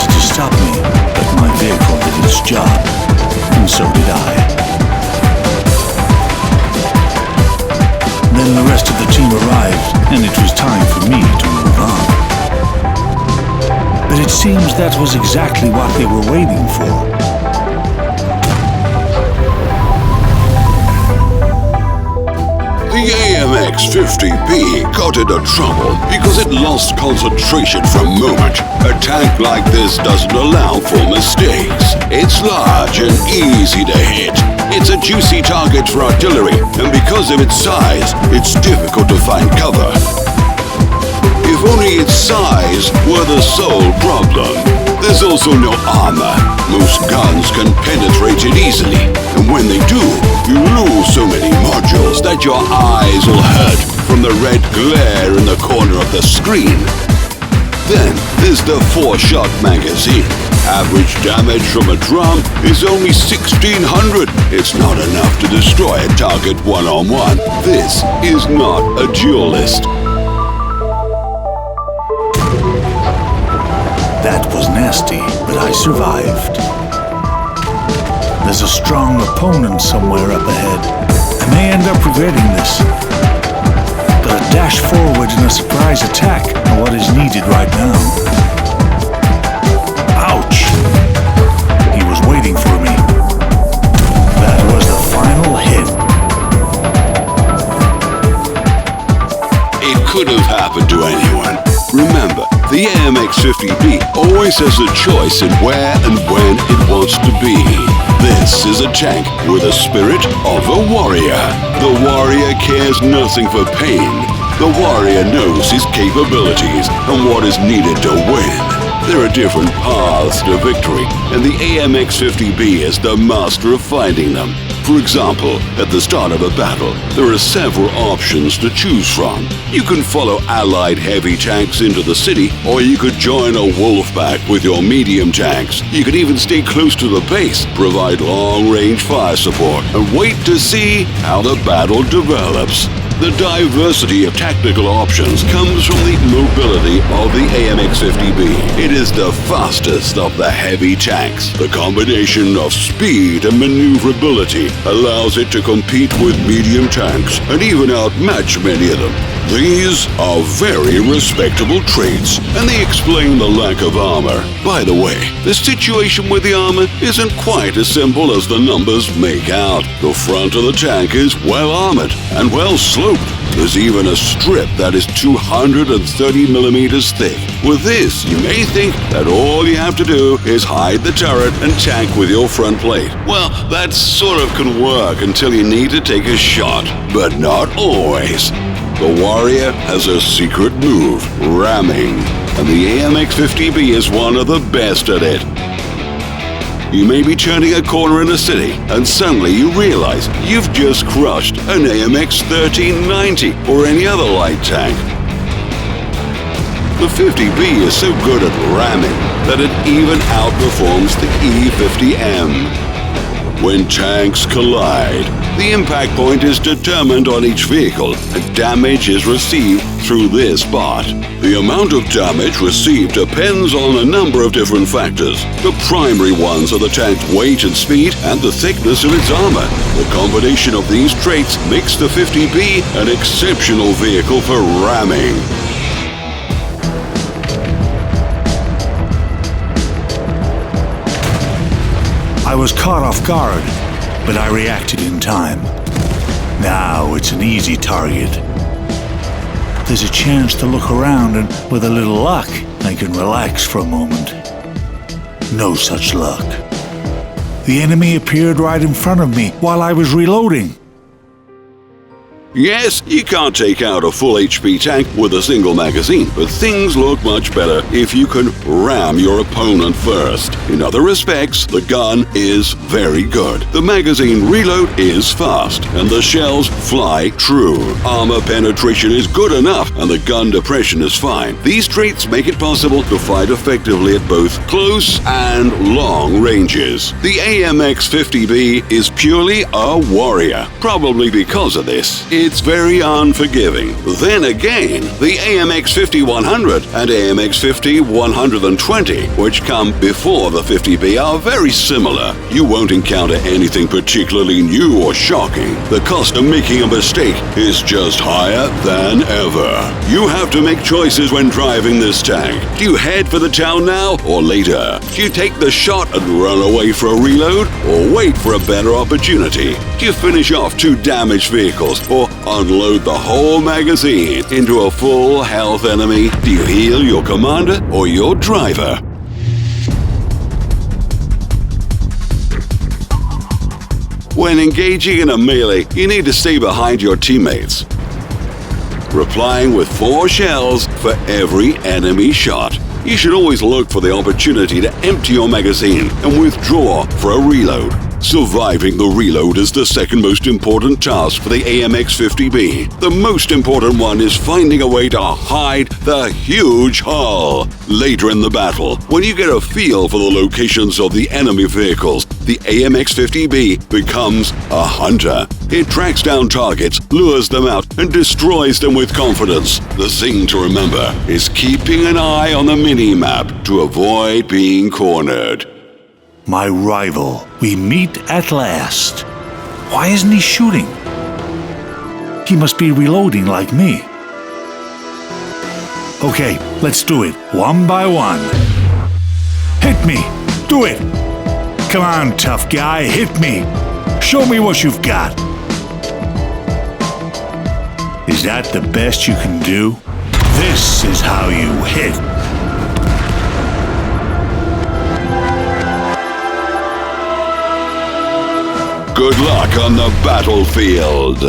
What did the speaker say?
attempted to stop me, but my vehicle did its job, and so did I. Then the rest of the team arrived, and it was time for me to move on. But it seems that was exactly what they were waiting for. The AMX-50B got into trouble because it lost concentration for a moment. A tank like this doesn't allow for mistakes. It's large and easy to hit. It's a juicy target for artillery, and because of its size, it's difficult to find cover. If only its size were the sole problem. There's also no armor. Most guns can penetrate it easily, and when they do, you lose so many modules that your eyes will hurt from the red glare in the corner of the screen. Then there's the 4-shot magazine. Average damage from a drum is only 1600. It's not enough to destroy a target one-on-one. This is not a duelist. That was nasty, but I survived. There's a strong opponent somewhere up ahead. I may end up regretting this. But a dash forward and a surprise attack are what is needed right now. Ouch! He was waiting for me. That was the final hit. It could have happened to anyone. Remember, the AMX-50B always has a choice in where and when it wants to be. This is a tank with the spirit of a warrior. The warrior cares nothing for pain. The warrior knows his capabilities and what is needed to win. There are different paths to victory, and the AMX-50B is the master of finding them. For example, at the start of a battle, there are several options to choose from. You can follow Allied heavy tanks into the city, or you could join a wolf pack with your medium tanks. You could even stay close to the base, provide long-range fire support, and wait to see how the battle develops. The diversity of tactical options comes from the mobility of the AMX-50B. It is the fastest of the heavy tanks. The combination of speed and maneuverability allows it to compete with medium tanks and even outmatch many of them. These are very respectable traits, and they explain the lack of armor. By the way, the situation with the armor isn't quite as simple as the numbers make out. The front of the tank is well armored and well sloped. There's even a strip that is 230 millimeters thick. With this, you may think that all you have to do is hide the turret and tank with your front plate. Well, that sort of can work until you need to take a shot, but not always. The Warrior has a secret move, ramming, and the AMX-50B is one of the best at it. You may be turning a corner in a city, and suddenly you realize you've just crushed an AMX-1390 or any other light tank. The 50B is so good at ramming that it even outperforms the E-50M. When tanks collide, the impact point is determined on each vehicle, and damage is received through this bot. The amount of damage received depends on a number of different factors. The primary ones are the tank's weight and speed and the thickness of its armor. The combination of these traits makes the 50B an exceptional vehicle for ramming. I was caught off guard, but I reacted in time. Now it's an easy target. There's a chance to look around, and with a little luck, I can relax for a moment. No such luck. The enemy appeared right in front of me while I was reloading. Yes, you can't take out a full HP tank with a single magazine, but things look much better if you can ram your opponent first. In other respects, the gun is very good. The magazine reload is fast, and the shells fly true. Armor penetration is good enough, and the gun depression is fine. These traits make it possible to fight effectively at both close and long ranges. The AMX-50B is purely a warrior. Probably because of this, it's very unforgiving. Then again, the AMX 50-100 and AMX 50-120, which come before the 50B, are very similar. You won't encounter anything particularly new or shocking. The cost of making a mistake is just higher than ever. You have to make choices when driving this tank. Do you head for the town now or later? Do you take the shot and run away for a reload, or wait for a better opportunity? Do you finish off 2 damaged vehicles, or unload the whole magazine into a full health enemy? Do you heal your commander or your driver? When engaging in a melee, you need to stay behind your teammates, replying with 4 shells for every enemy shot. You should always look for the opportunity to empty your magazine and withdraw for a reload. Surviving the reload is the second most important task for the AMX 50B. The most important one is finding a way to hide the huge hull. Later in the battle, when you get a feel for the locations of the enemy vehicles, the AMX 50B becomes a hunter. It tracks down targets, lures them out, and destroys them with confidence. The thing to remember is keeping an eye on the mini-map to avoid being cornered. My rival. We meet at last. Why isn't he shooting? He must be reloading like me. Okay, let's do it, one by one. Hit me! Do it! Come on, tough guy, hit me! Show me what you've got! Is that the best you can do? This is how you hit! Good luck on the battlefield.